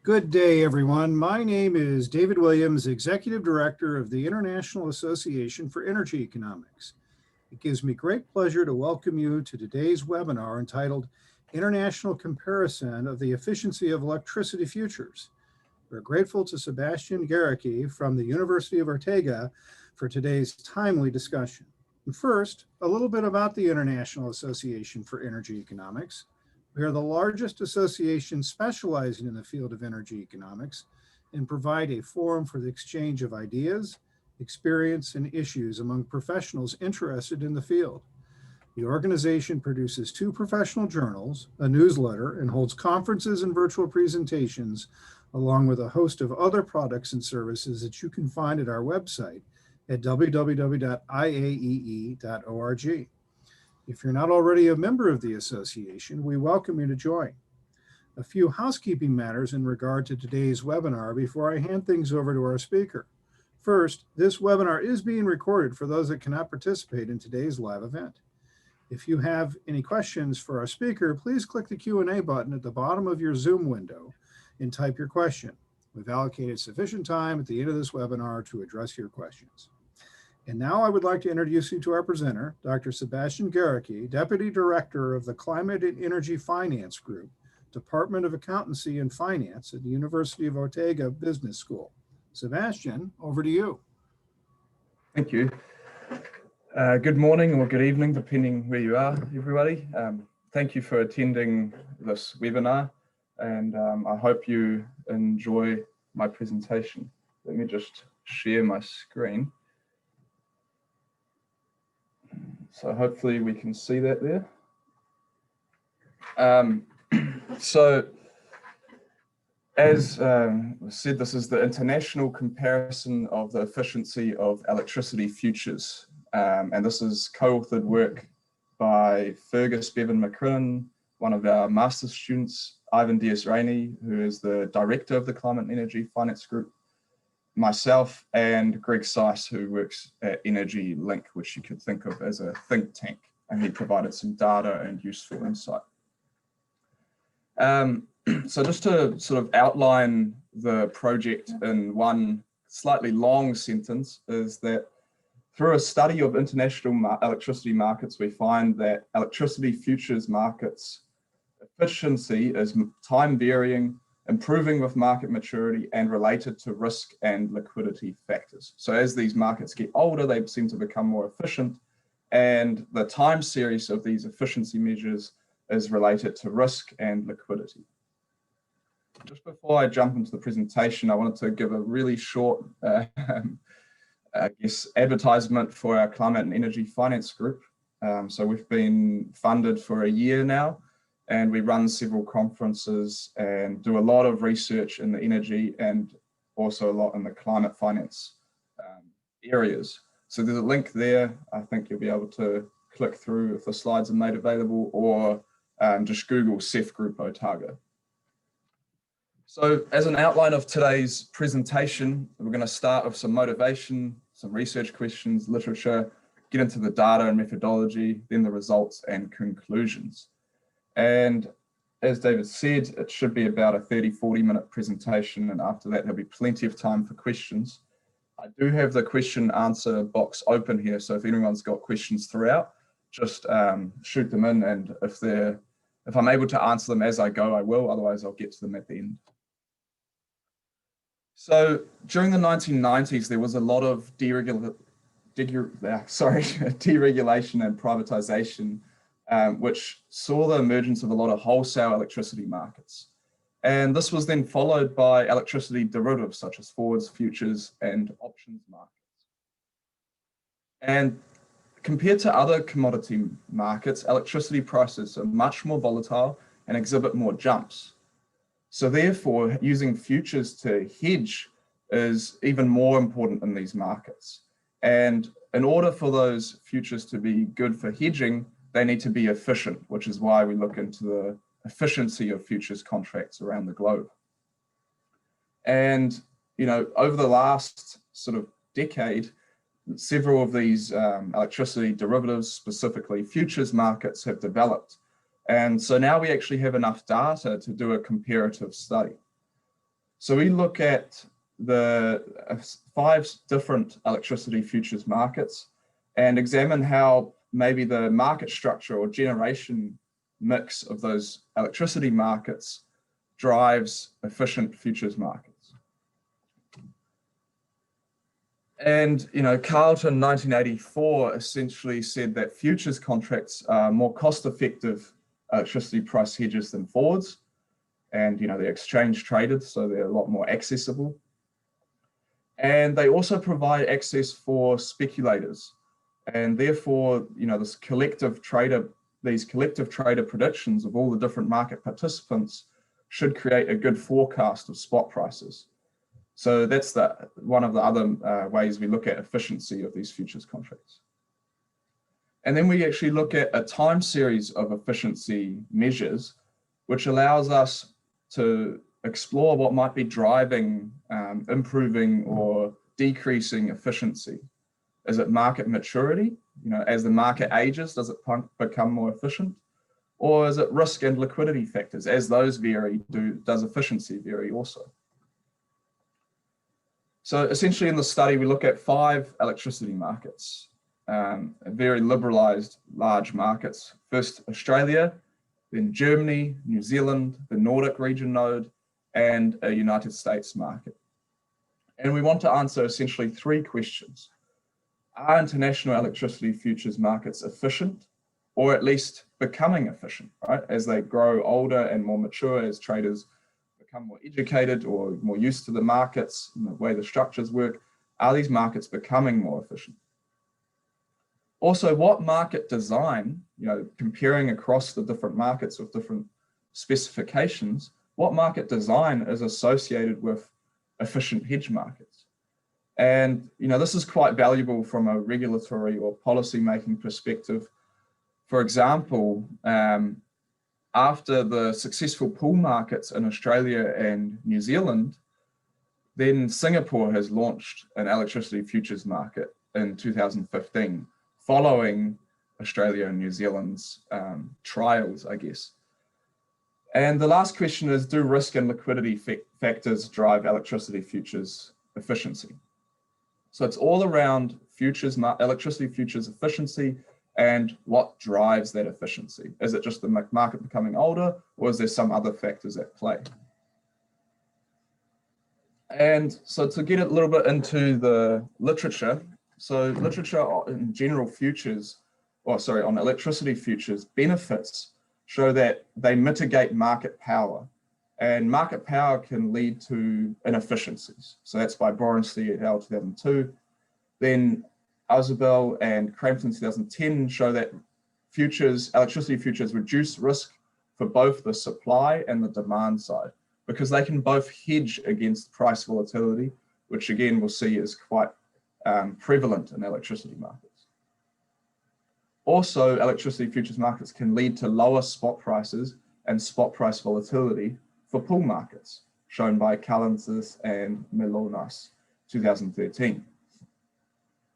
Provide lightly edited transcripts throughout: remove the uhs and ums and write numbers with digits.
Good day, everyone. My name is David Williams, Executive Director of the International Association for Energy Economics. It gives me great pleasure to welcome you to today's webinar entitled International Comparison of the Efficiency of Electricity Futures. We're grateful to Sebastian Gericke from the University of Ortega for today's timely discussion. And first, a little bit about the International Association for Energy Economics. We are the largest association specializing in the field of energy economics and provide a forum for the exchange of ideas, experience, and issues among professionals interested in the field. The organization produces 2 professional journals, a newsletter, and holds conferences and virtual presentations, along with a host of other products and services that you can find at our website at www.iaee.org. If you're not already a member of the association, we welcome you to join. A few housekeeping matters in regard to today's webinar before I hand things over to our speaker. First, this webinar is being recorded for those that cannot participate in today's live event. If you have any questions for our speaker, please click the Q&A button at the bottom of your Zoom window and type your question. We've allocated sufficient time at the end of this webinar to address your questions. And now I would like to introduce you to our presenter, Dr. Sebastian Gericke, Deputy Director of the Climate and Energy Finance Group, Department of Accountancy and Finance at the University of Ortega Business School. Sebastian, over to you. Thank you. Good morning or good evening, depending where you are, everybody. Thank you for attending this webinar, and I hope you enjoy my presentation. Let me just share my screen. So hopefully we can see that there. So as said, this is the international comparison of the efficiency of electricity futures. And this is co-authored work by Fergus Bevan McCrinnan, one of our master's students, Ivan Diaz-Rainey, who is the director of the Climate and Energy Finance Group, myself, and Greg Seiss, who works at Energy Link, which you could think of as a think tank, and he provided some data and useful insight. So just to sort of outline the project in one slightly long sentence is that through a study of international electricity markets, we find that electricity futures markets efficiency is time varying, improving with market maturity, and related to risk and liquidity factors. So as these markets get older, they seem to become more efficient, and the time series of these efficiency measures is related to risk and liquidity. Just before I jump into the presentation, I wanted to give a really short, advertisement for our Climate and Energy Finance Group. So we've been funded for a year now, and we run several conferences and do a lot of research in the energy and also a lot in the climate finance areas. So there's a link there. I think you'll be able to click through if the slides are made available, or just Google CEF Group Otago. So as an outline of today's presentation, we're going to start with some motivation, some research questions, literature, get into the data and methodology, then the results and conclusions. And as David said, it should be about a 30-40 minute presentation, and after that there'll be plenty of time for questions. I do have the question answer box open here, so if anyone's got questions throughout, just shoot them in, and if I'm able to answer them as I go, I will, otherwise I'll get to them at the end. So during the 1990s, there was a lot of deregulation and privatization, which saw the emergence of a lot of wholesale electricity markets. And this was then followed by electricity derivatives such as forwards, futures, and options markets. And compared to other commodity markets, electricity prices are much more volatile and exhibit more jumps. So therefore, using futures to hedge is even more important in these markets. And in order for those futures to be good for hedging, they need to be efficient, which is why we look into the efficiency of futures contracts around the globe. And, you know, over the last sort of decade, several of these electricity derivatives, specifically futures markets, have developed. And so now we actually have enough data to do a comparative study. So we look at the 5 different electricity futures markets and examine how maybe the market structure or generation mix of those electricity markets drives efficient futures markets. And, Carlton 1984 essentially said that futures contracts are more cost-effective electricity price hedges than forwards. And, they're exchange traded, so they're a lot more accessible. And they also provide access for speculators. And therefore, these collective trader predictions of all the different market participants should create a good forecast of spot prices. So that's one of the other ways we look at efficiency of these futures contracts. And then we actually look at a time series of efficiency measures, which allows us to explore what might be driving, improving or decreasing efficiency. Is it market maturity? As the market ages, does it become more efficient? Or is it risk and liquidity factors? As those vary, does efficiency vary also? So essentially in the study, we look at 5 electricity markets, very liberalized large markets. First, Australia, then Germany, New Zealand, the Nordic region node, and a United States market. And we want to answer essentially 3 questions. Are international electricity futures markets efficient, or at least becoming efficient, right? As they grow older and more mature, as traders become more educated or more used to the markets and the way the structures work, are these markets becoming more efficient? Also, what market design, comparing across the different markets with different specifications, what market design is associated with efficient hedge markets? And, this is quite valuable from a regulatory or policy-making perspective. For example, after the successful pool markets in Australia and New Zealand, then Singapore has launched an electricity futures market in 2015, following Australia and New Zealand's trials, I guess. And the last question is, do risk and liquidity factors drive electricity futures efficiency? So it's all around electricity futures efficiency and what drives that efficiency. Is it just the market becoming older, or is there some other factors at play? And so to get a little bit into the literature, so literature in general futures, on electricity futures benefits show that they mitigate market power, and market power can lead to inefficiencies. So that's by Borenstein et al. 2002. Then Isabel and Crampton 2010 show that electricity futures reduce risk for both the supply and the demand side, because they can both hedge against price volatility, which again we'll see is quite prevalent in electricity markets. Also, electricity futures markets can lead to lower spot prices and spot price volatility for pool markets, shown by Kalantzis and Melonas 2013.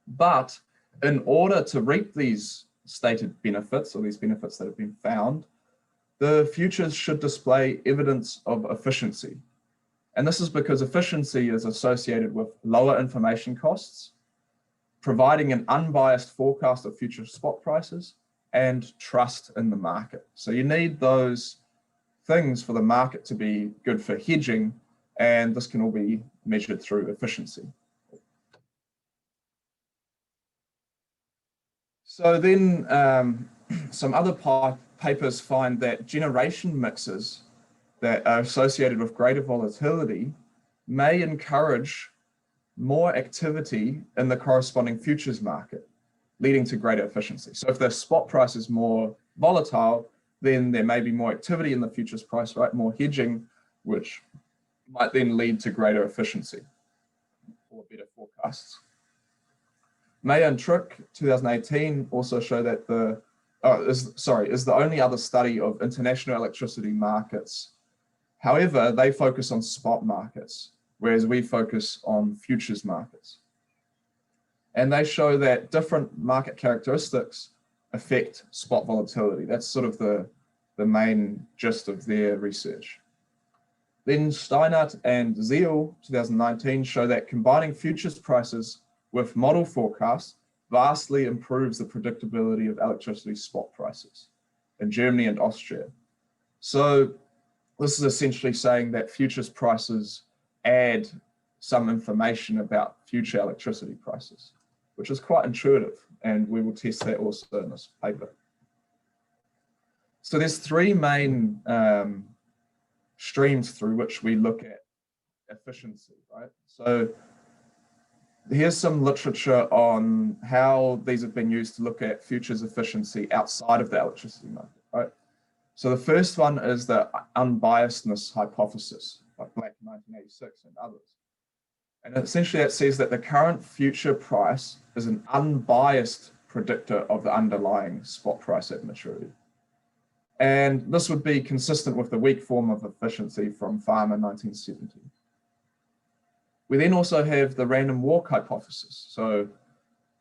But in order to reap these stated benefits, or these benefits that have been found, the futures should display evidence of efficiency. And this is because efficiency is associated with lower information costs, providing an unbiased forecast of future spot prices, and trust in the market. So you need those things for the market to be good for hedging, and this can all be measured through efficiency. So then some other papers find that generation mixes that are associated with greater volatility may encourage more activity in the corresponding futures market, leading to greater efficiency. So if the spot price is more volatile, then there may be more activity in the futures price, right? More hedging, which might then lead to greater efficiency or better forecasts. Mayer and Trick, 2018, also show that is the only other study of international electricity markets. However, they focus on spot markets, whereas we focus on futures markets. And they show that different market characteristics affect spot volatility. That's sort of the main gist of their research. Then Steinert and Zeal, 2019, show that combining futures prices with model forecasts vastly improves the predictability of electricity spot prices in Germany and Austria. So this is essentially saying that futures prices add some information about future electricity prices, which is quite intuitive, and we will test that also in this paper. So there's three main streams through which we look at efficiency, right? So here's some literature on how these have been used to look at futures efficiency outside of the electricity market, right? So the first one is the unbiasedness hypothesis, like Black 1986 and others. And essentially it says that the current future price is an unbiased predictor of the underlying spot price at maturity. And this would be consistent with the weak form of efficiency from Farmer 1970. We then also have the random walk hypothesis. So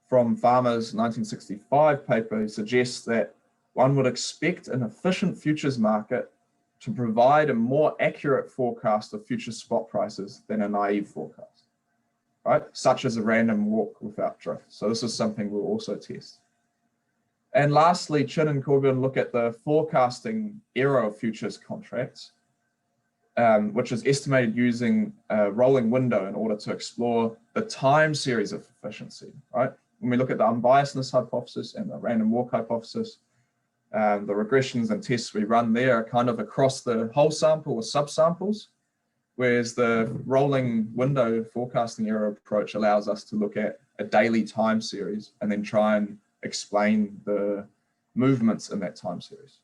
from Farmer's 1965 paper, he suggests that one would expect an efficient futures market to provide a more accurate forecast of future spot prices than a naive forecast, right? Such as a random walk without drift. So this is something we'll also test. And lastly, Chin and Corbin look at the forecasting error of futures contracts, which is estimated using a rolling window in order to explore the time series of efficiency, right? When we look at the unbiasedness hypothesis and the random walk hypothesis, the regressions and tests we run there are kind of across the whole sample or subsamples, whereas the rolling window forecasting error approach allows us to look at a daily time series and then try and explain the movements in that time series.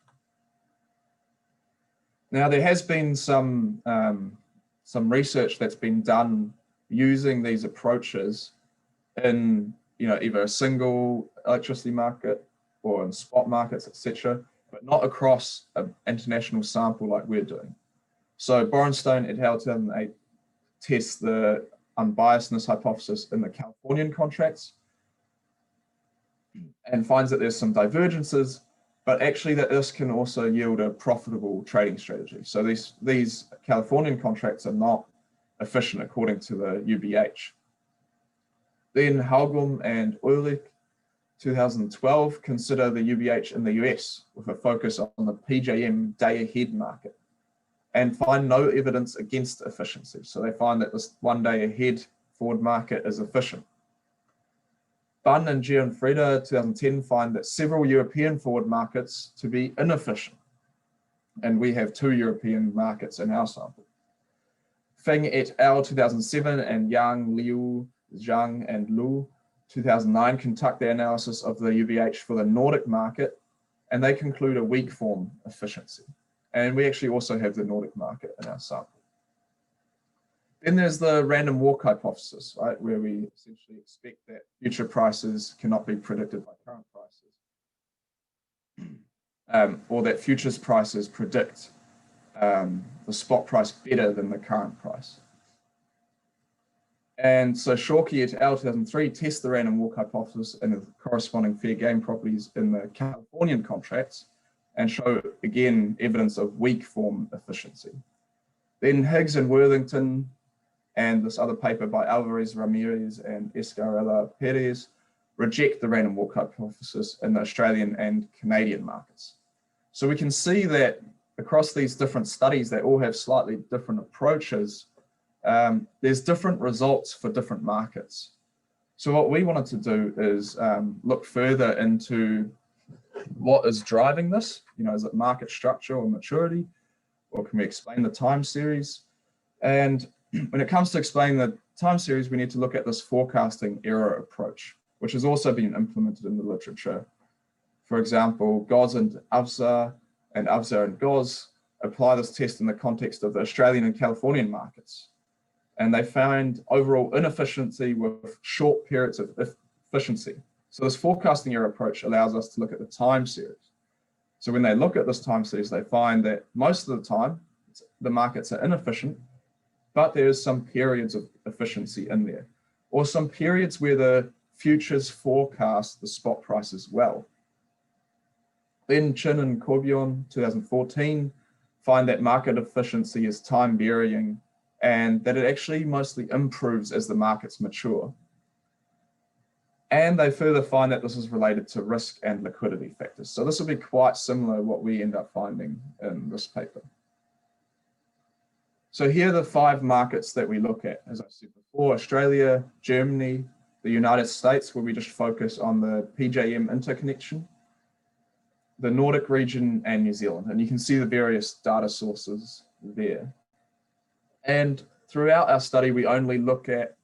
Now, there has been some research that's been done using these approaches in either a single electricity market or in spot markets, etc., but not across an international sample like we're doing. So Borenstein et al. 2008 tests the unbiasedness hypothesis in the Californian contracts and finds that there's some divergences, but actually that this can also yield a profitable trading strategy. So these Californian contracts are not efficient according to the UBH. Then Haugum and Ulrich, 2012, consider the UBH in the US with a focus on the PJM day-ahead market and find no evidence against efficiency. So they find that this one day ahead forward market is efficient. Bunn and Gianfreda, 2010, find that several European forward markets to be inefficient. And we have 2 European markets in our sample. Feng et al. 2007 and Yang, Liu, Zhang, and Lu, 2009, conduct the analysis of the UBH for the Nordic market, and they conclude a weak form efficiency. And we actually also have the Nordic market in our sample. Then there's the random walk hypothesis, right, where we essentially expect that future prices cannot be predicted by current prices, or that futures prices predict the spot price better than the current price. And so Shorkey et al. 2003 test the random walk hypothesis and the corresponding fair game properties in the Californian contracts and show, again, evidence of weak form efficiency. Then Higgs and Worthington and this other paper by Alvarez Ramirez and Escarella Perez reject the random walk hypothesis in the Australian and Canadian markets. So we can see that across these different studies, they all have slightly different approaches. There's different results for different markets. So what we wanted to do is look further into what is driving this. Is it market structure or maturity, or can we explain the time series? And when it comes to explaining the time series, we need to look at this forecasting error approach, which has also been implemented in the literature. For example, Goz and Avzar and Goz apply this test in the context of the Australian and Californian markets. And they found overall inefficiency with short periods of efficiency. So this forecasting error approach allows us to look at the time series. So when they look at this time series, they find that most of the time, the markets are inefficient, but there is some periods of efficiency in there, or some periods where the futures forecast the spot prices well. Then Chin and Corbion, 2014, find that market efficiency is time varying and that it actually mostly improves as the markets mature. And they further find that this is related to risk and liquidity factors. So this will be quite similar to what we end up finding in this paper. So here are the 5 markets that we look at, as I said before: Australia, Germany, the United States, where we just focus on the PJM Interconnection, the Nordic region, and New Zealand. And you can see the various data sources there. And throughout our study, we only look at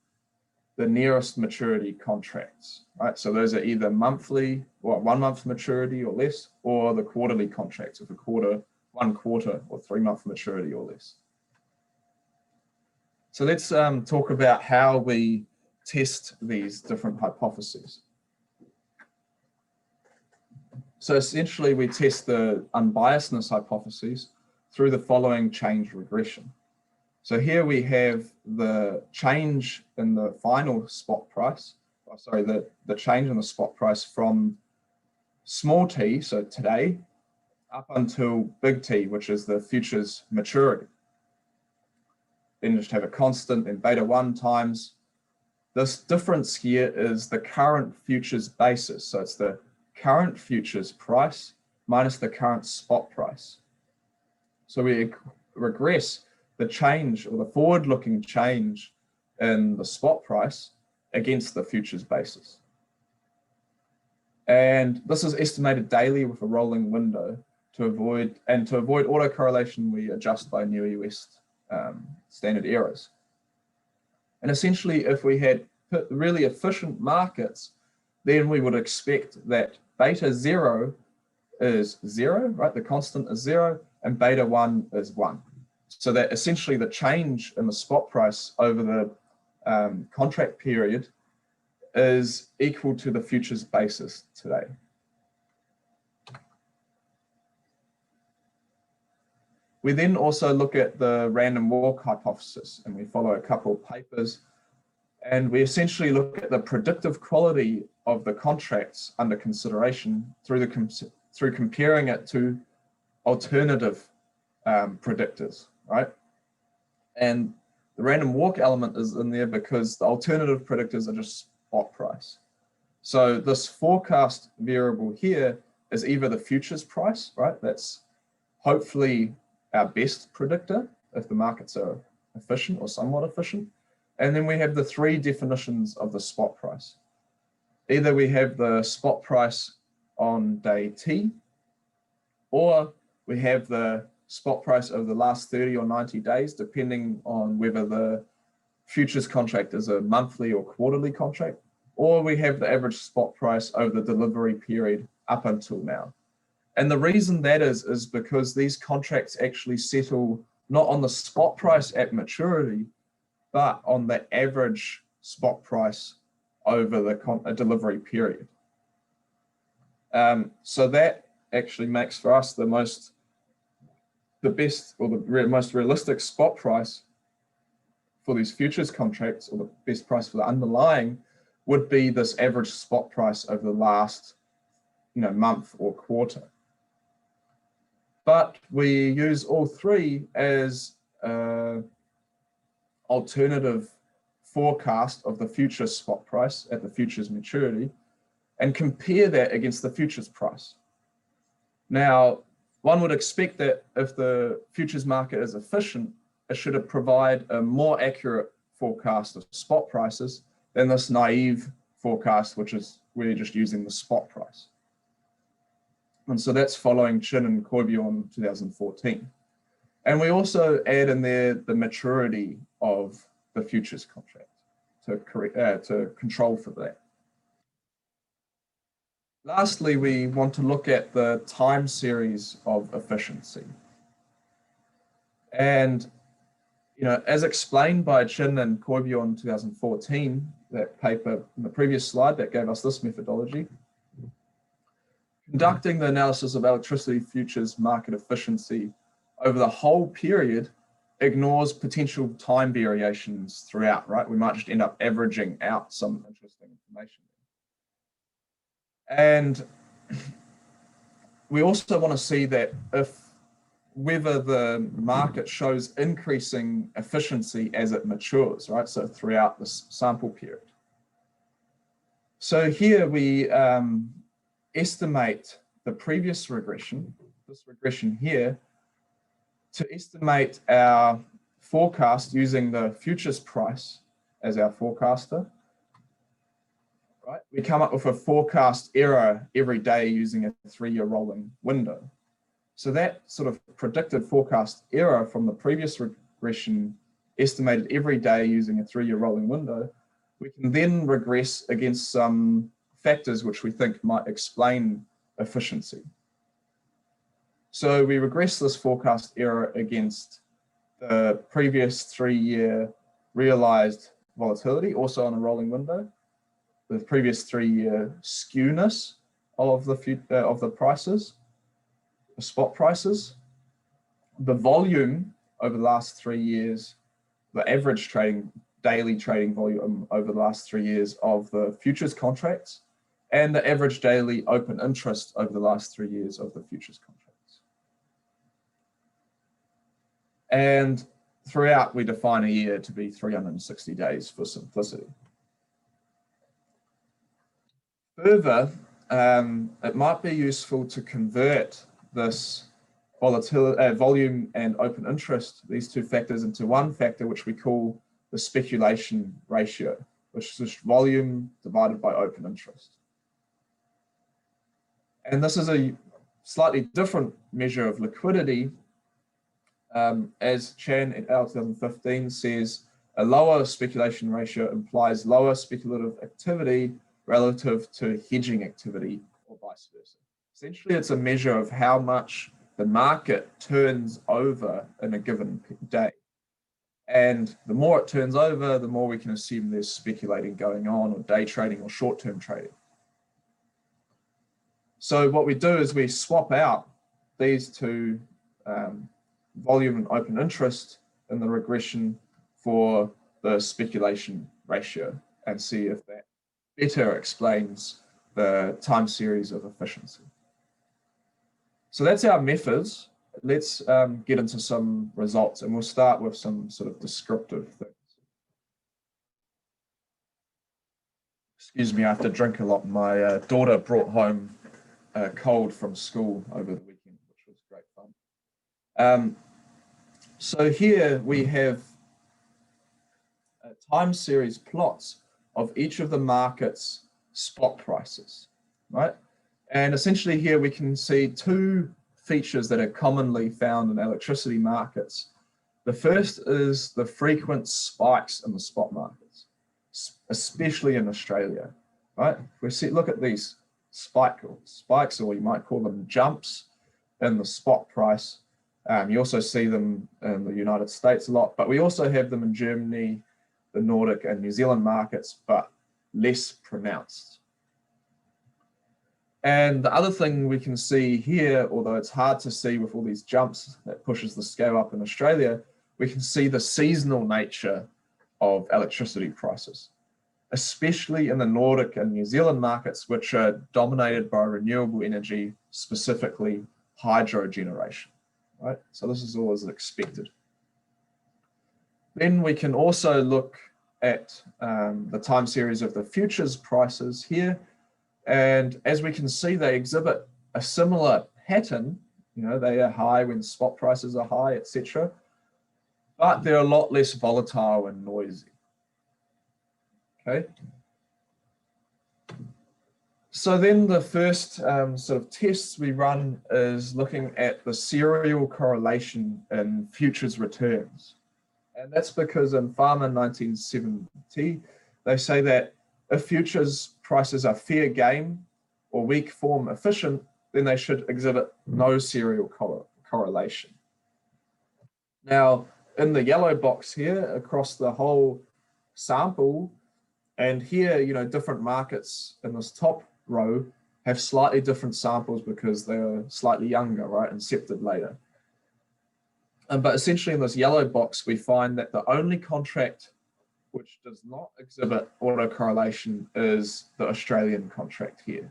the nearest maturity contracts, right? So those are either monthly or 1 month maturity or less, or the quarterly contracts of 1 quarter or 3 month maturity or less. So let's talk about how we test these different hypotheses. So essentially we test the unbiasedness hypotheses through the following change regression. So here we have the change in the final spot price, the change in the spot price from small t, so today, up until big T, which is the futures maturity. Then just have a constant in beta 1 times. This difference here is the current futures basis. So it's the current futures price minus the current spot price. So we regress the change, or the forward-looking change in the spot price against the futures basis. And this is estimated daily with a rolling window to avoid autocorrelation, we adjust by New West standard errors. And essentially, if we had really efficient markets, then we would expect that beta 0 is 0, right? The constant is 0, and beta 1 is 1. So that essentially the change in the spot price over the contract period is equal to the futures basis today. We then also look at the random walk hypothesis, and we follow a couple of papers, and we essentially look at the predictive quality of the contracts under consideration through comparing it to alternative predictors, right? And the random walk element is in there because the alternative predictors are just spot price. So this forecast variable here is either the futures price, right? That's hopefully our best predictor if the markets are efficient or somewhat efficient. And then we have the 3 definitions of the spot price. Either we have the spot price on day T, or we have the spot price over the last 30 or 90 days, depending on whether the futures contract is a monthly or quarterly contract, or we have the average spot price over the delivery period up until now. And the reason that is because these contracts actually settle not on the spot price at maturity, but on the average spot price over the delivery period. So that actually makes for us the most realistic spot price for these futures contracts, or the best price for the underlying, would be this average spot price over the last month or quarter. But we use all 3 as alternative forecast of the future spot price at the futures maturity and compare that against the futures price. Now, one would expect that if the futures market is efficient, it should provide a more accurate forecast of spot prices than this naive forecast, which is we're just using the spot price. And so that's following Chin and Koivion 2014. And we also add in there the maturity of the futures contract to control for that. Lastly, we want to look at the time series of efficiency. And as explained by Chin and Koivion 2014, that paper in the previous slide that gave us this methodology, conducting the analysis of electricity futures market efficiency over the whole period ignores potential time variations throughout, right? We might just end up averaging out some interesting information. And we also want to see that if whether the market shows increasing efficiency as it matures, right? So throughout the sample period. So here we estimate the previous regression, this regression here, to estimate our forecast using the futures price as our forecaster. Right? We come up with a forecast error every day using a 3-year rolling window. So that sort of predicted forecast error from the previous regression estimated every day using a 3-year rolling window, we can then regress against some factors which we think might explain efficiency. So we regress this forecast error against the previous 3-year realized volatility, also on a rolling window, the previous 3-year skewness of the prices, the spot prices, the volume over the last 3 years, the average daily trading volume over the last 3 years of the futures contracts, and the average daily open interest over the last 3 years of the futures contracts. And throughout, we define a year to be 360 days for simplicity. Further, it might be useful to convert this volume and open interest, these two factors, into one factor which we call the speculation ratio, which is just volume divided by open interest. And this is a slightly different measure of liquidity. As Chan et al. 2015 says, a lower speculation ratio implies lower speculative activity relative to hedging activity, or vice versa. Essentially, it's a measure of how much the market turns over in a given day. And the more it turns over, the more we can assume there's speculating going on, or day trading, or short-term trading. So what we do is we swap out these two, volume and open interest, in the regression for the speculation ratio, and see if that better explains the time series of efficiency. So that's our methods. Let's get into some results, and we'll start with some sort of descriptive things. Excuse me, I have to drink a lot. My daughter brought home a cold from school over the weekend, which was great fun. So here we have time series plots of each of the market's spot prices, right? And essentially here we can see two features that are commonly found in electricity markets. The first is the frequent spikes in the spot markets, especially in Australia, right? If we look at these spikes, or you might call them jumps in the spot price. You also see them in the United States a lot, but we also have them in Germany, the Nordic and New Zealand markets, but less pronounced. And the other thing we can see here, although it's hard to see with all these jumps that pushes the scale up in Australia, we can see the seasonal nature of electricity prices, especially in the Nordic and New Zealand markets, which are dominated by renewable energy, specifically hydro generation, right? So this is always expected. Then we can also look at the time series of the futures prices here. And as we can see, they exhibit a similar pattern. You know, they are high when spot prices are high, etc. But they're a lot less volatile and noisy. Okay. So then the first sort of tests we run is looking at the serial correlation in futures returns. And that's because in Farmer 1970, they say that if futures prices are fair game or weak form efficient, then they should exhibit no serial correlation. Now, in the yellow box here, across the whole sample, and here, you know, different markets in this top row have slightly different samples because they're slightly younger, right, incepted later. But essentially in this yellow box, we find that the only contract which does not exhibit autocorrelation is the Australian contract here.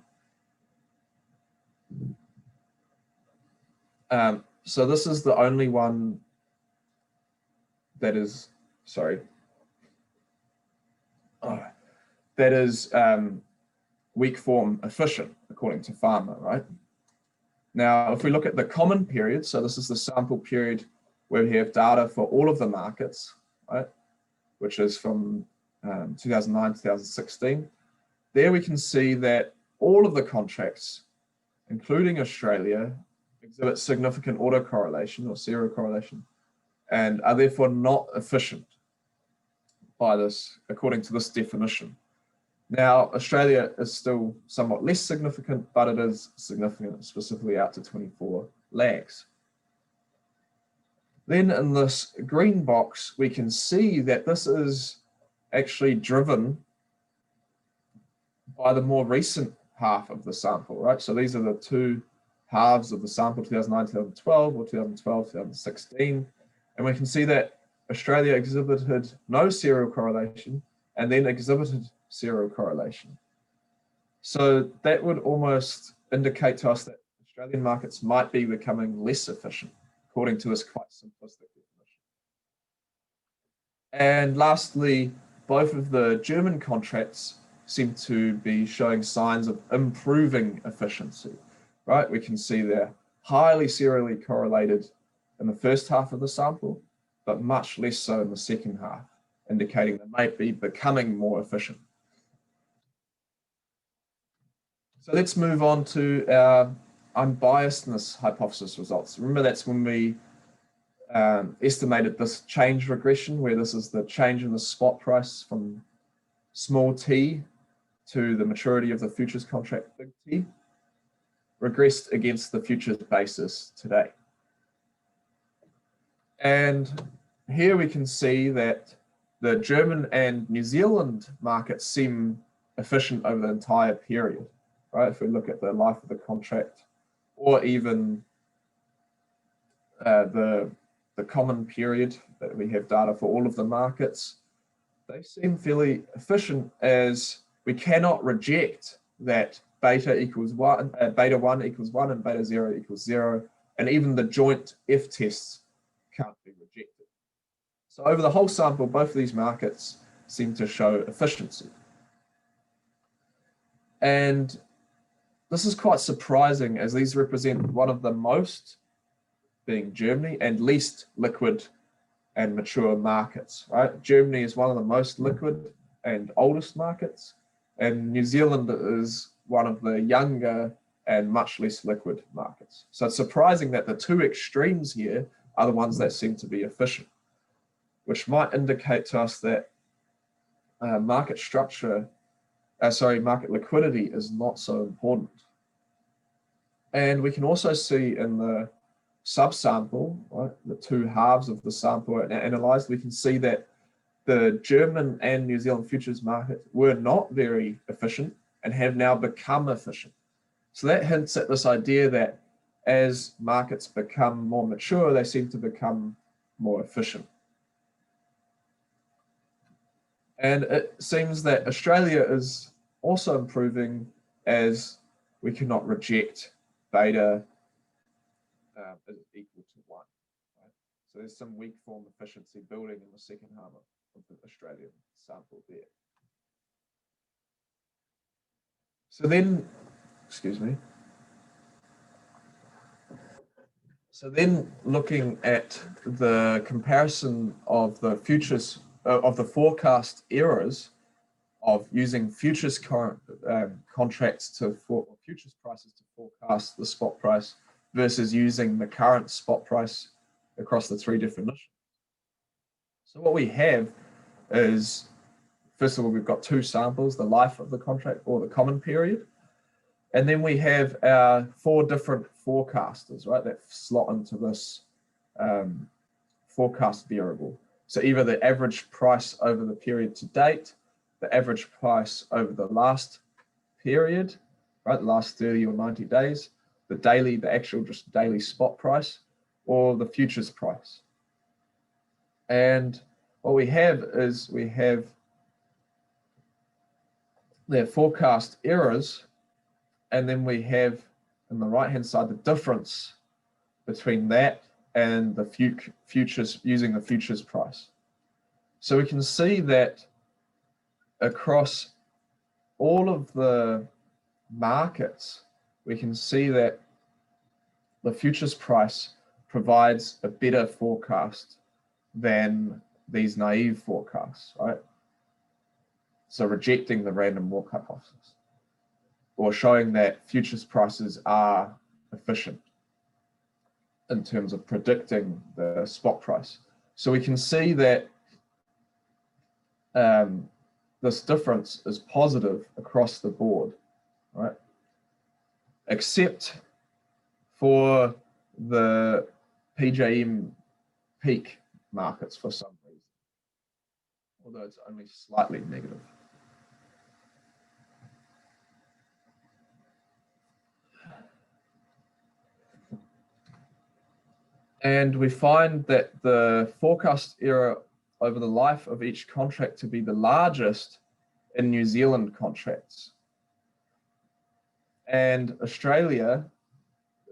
So this is the only one that is, that is weak form efficient, according to Farmer, right? Now, if we look at the common period, so this is the sample period where we have data for all of the markets, right? Which is from 2009 to 2016. There we can see that all of the contracts, including Australia, exhibit significant autocorrelation or zero correlation and are therefore not efficient by this, according to this definition. Now, Australia is still somewhat less significant, but it is significant, specifically out to 24 lags. Then in this green box, we can see that this is actually driven by the more recent half of the sample, right? So these are the two halves of the sample, 2009, 2012, or 2012, 2016. And we can see that Australia exhibited no serial correlation and then exhibited zero correlation. So that would almost indicate to us that Australian markets might be becoming less efficient, according to this quite simplistic definition. And lastly, both of the German contracts seem to be showing signs of improving efficiency, right? We can see they're highly serially correlated in the first half of the sample, but much less so in the second half, indicating they might be becoming more efficient. So let's move on to our unbiasedness hypothesis results. Remember, that's when we estimated this change regression, where this is the change in the spot price from small t to the maturity of the futures contract big T, regressed against the futures basis today. And here we can see that the German and New Zealand markets seem efficient over the entire period, right? If we look at the life of the contract, or even the common period that we have data for all of the markets, they seem fairly efficient, as we cannot reject that beta equals 1, beta 1 equals 1 and beta 0 equals 0, and even the joint F tests can't be rejected. So over the whole sample, both of these markets seem to show efficiency. And this is quite surprising, as these represent one of the most, being Germany, and least liquid and mature markets, right? Germany is one of the most liquid and oldest markets, and New Zealand is one of the younger and much less liquid markets. So it's surprising that the two extremes here are the ones that seem to be efficient, which might indicate to us that market liquidity is not so important. And we can also see in the subsample, right, the two halves of the sample analyzed, we can see that the German and New Zealand futures markets were not very efficient and have now become efficient. So that hints at this idea that as markets become more mature, they seem to become more efficient. And it seems that Australia is also improving, as we cannot reject beta is equal to 1. Right? So there's some weak form efficiency building in the second half of the Australian sample there. So then, So then looking at the comparison of the futures, of the forecast errors of using futures contracts to, futures prices to forecast the spot price versus using the current spot price across the three definitions. So what we have is, first of all, we've got two samples, the life of the contract or the common period. And then we have our four different forecasters, right, that slot into this forecast variable. So either the average price over the period to date, the average price over the last period, right, the last 30 or 90 days, the daily, the actual just daily spot price, or the futures price. And what we have is we have their forecast errors, and then we have on the right hand side the difference between that and the futures, using the futures price. So we can see that across all of the markets, we can see that the futures price provides a better forecast than these naive forecasts, right? So rejecting the random walk hypothesis, or showing that futures prices are efficient in terms of predicting the spot price. So we can see that this difference is positive across the board, right? Except for the PJM peak markets for some reason, although it's only slightly negative. And we find that the forecast error over the life of each contract to be the largest in New Zealand contracts. And Australia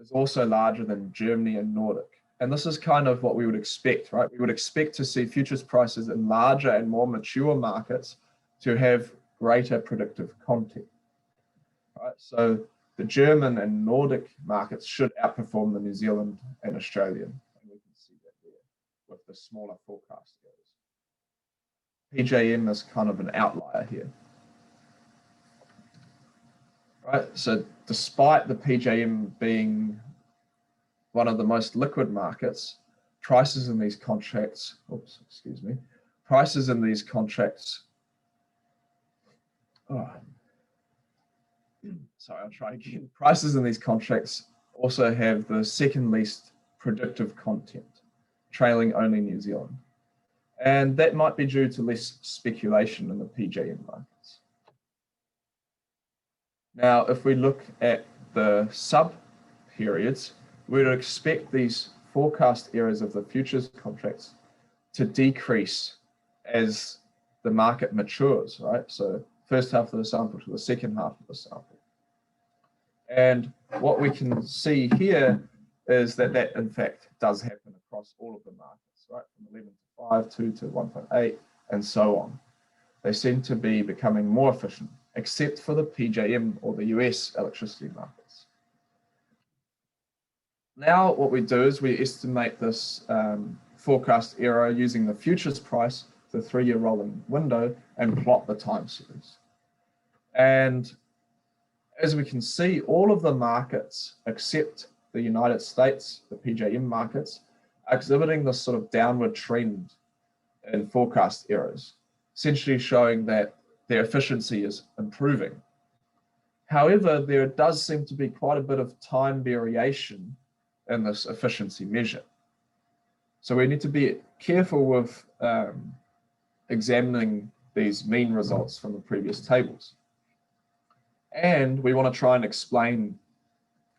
is also larger than Germany and Nordic. And this is kind of what we would expect, right? We would expect to see futures prices in larger and more mature markets to have greater predictive content, right? So the German and Nordic markets should outperform the New Zealand and Australian. And we can see that there with the smaller forecast errors. PJM is kind of an outlier here. Right, so despite the PJM being one of the most liquid markets, prices in these contracts, prices in these contracts, I'll try again. Prices in these contracts also have the second least predictive content, trailing only New Zealand. And that might be due to less speculation in the PJM markets. Now, if we look at the sub-periods, we would expect these forecast errors of the futures contracts to decrease as the market matures, right? So first half of the sample to the second half of the sample. And what we can see here is that that in fact does happen across all of the markets, right? From 11 to 5, 2 to 1.8, and so on. They seem to be becoming more efficient, except for the PJM or the US electricity markets. Now what we do is we estimate this forecast error using the futures price, the 3-year rolling window, and plot the time series. And as we can see, all of the markets except the United States, the PJM markets, are exhibiting this sort of downward trend in forecast errors, essentially showing that their efficiency is improving. However, there does seem to be quite a bit of time variation in this efficiency measure. So we need to be careful with examining these mean results from the previous tables. And we want to try and explain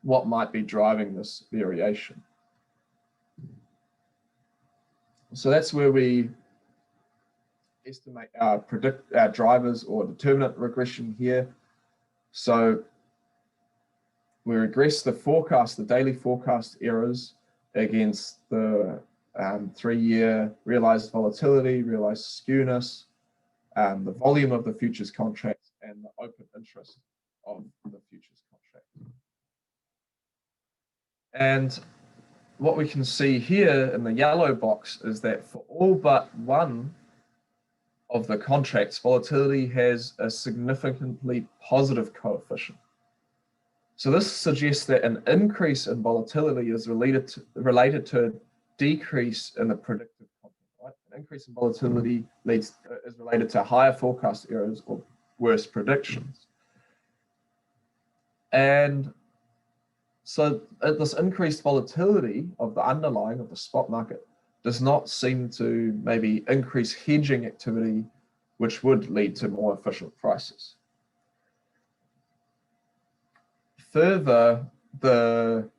what might be driving this variation. So that's where we estimate our drivers or determinant regression here. So we regress the forecast, the daily forecast errors against the 3-year realized volatility, realized skewness, the volume of the futures contract, and the open interest of the futures contract. And what we can see here in the yellow box is that for all but one of the contracts, volatility has a significantly positive coefficient. So this suggests that an increase in volatility is related to a decrease in the predictive content, right? An increase in volatility is related to higher forecast errors or worse predictions. And so this increased volatility of the underlying of the spot market does not seem to maybe increase hedging activity, which would lead to more efficient prices. Further, the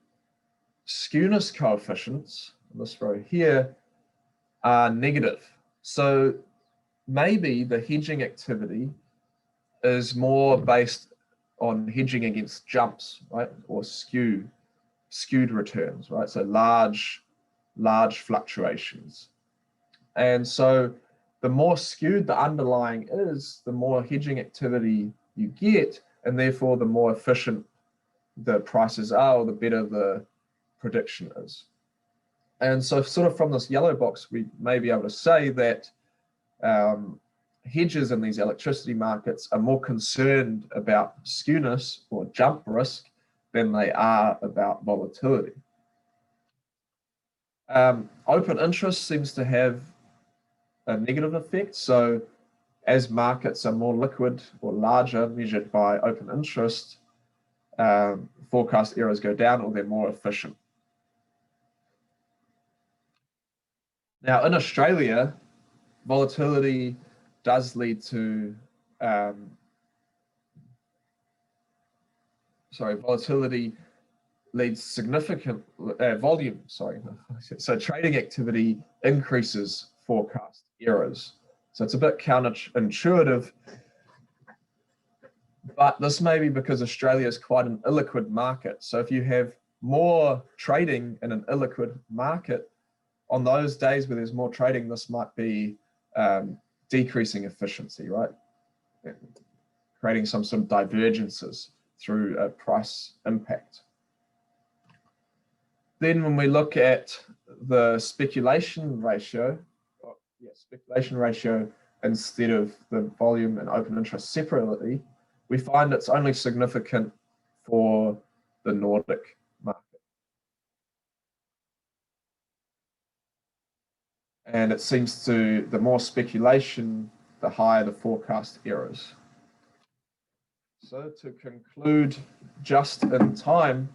skewness coefficients, in this row here, are negative. So maybe the hedging activity is more based on hedging against jumps, right, or skew, skewed returns, right? So large fluctuations. And so the more skewed the underlying is, the more hedging activity you get, and therefore the more efficient the prices are, or the better the prediction is. And so sort of from this yellow box, we may be able to say that hedgers in these electricity markets are more concerned about skewness or jump risk than they are about volatility. Open interest seems to have a negative effect. So as markets are more liquid or larger, measured by open interest, forecast errors go down, or they're more efficient. Now, in Australia, volatility does lead to, volatility leads significant volume, So trading activity increases forecast errors. So it's a bit counterintuitive, but this may be because Australia is quite an illiquid market. So if you have more trading in an illiquid market, on those days where there's more trading, this might be decreasing efficiency, right? Creating some sort of divergences through a price impact. Then when we look at the speculation ratio instead of the volume and open interest separately, we find it's only significant for the Nordic market. And it seems to, the more speculation, the higher the forecast errors. So to conclude, just in time,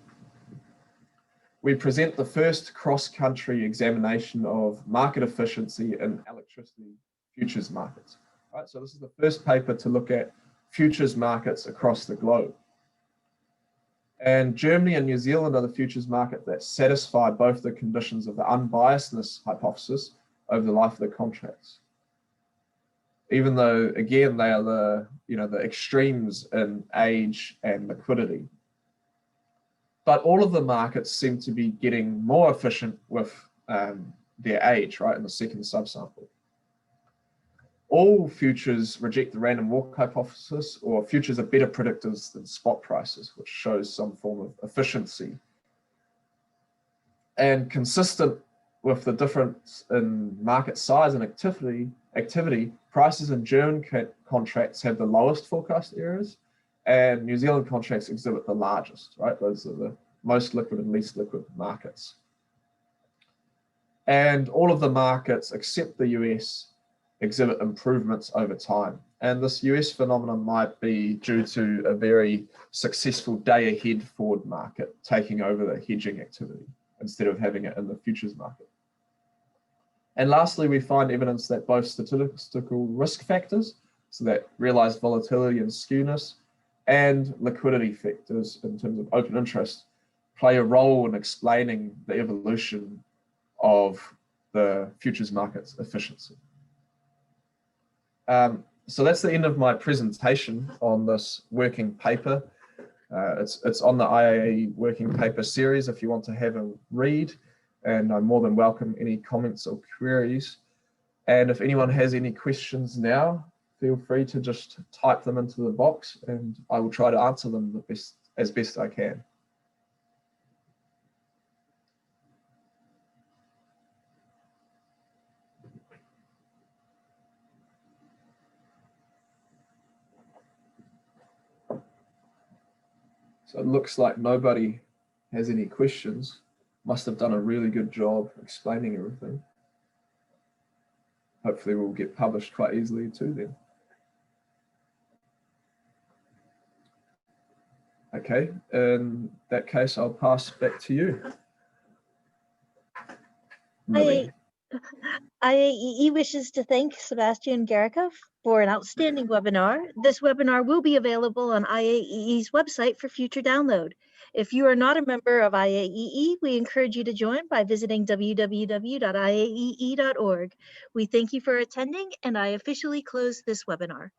we present the first cross-country examination of market efficiency in electricity futures markets. Right, so this is the first paper to look at futures markets across the globe. And Germany and New Zealand are the futures market that satisfy both the conditions of the unbiasedness hypothesis over the life of the contracts. Even though, again, they are the extremes in age and liquidity. But all of the markets seem to be getting more efficient with their age, right, in the second subsample. All futures reject the random walk hypothesis, or futures are better predictors than spot prices, which shows some form of efficiency. And consistent with the difference in market size and activity, prices in German contracts have the lowest forecast errors, and New Zealand contracts exhibit the largest, right? Those are the most liquid and least liquid markets. And all of the markets, except the US, exhibit improvements over time. And this US phenomenon might be due to a very successful day-ahead forward market taking over the hedging activity instead of having it in the futures market. And lastly, we find evidence that both statistical risk factors, so that realized volatility and skewness, and liquidity factors in terms of open interest, play a role in explaining the evolution of the futures market's efficiency. So that's the end of my presentation on this working paper. It's on the IAE working paper series if you want to have a read, and I'm more than welcome any comments or queries. And if anyone has any questions now, feel free to just type them into the box and I will try to answer them as best I can. So it looks like nobody has any questions. Must have done a really good job explaining everything. Hopefully we'll get published quite easily too then. Okay, in that case, I'll pass back to you. IAEE wishes to thank Sebastian Garrica for an outstanding webinar. This webinar will be available on IAEE's website for future download. If you are not a member of IAEE, we encourage you to join by visiting www.iaee.org. We thank you for attending, and I officially close this webinar.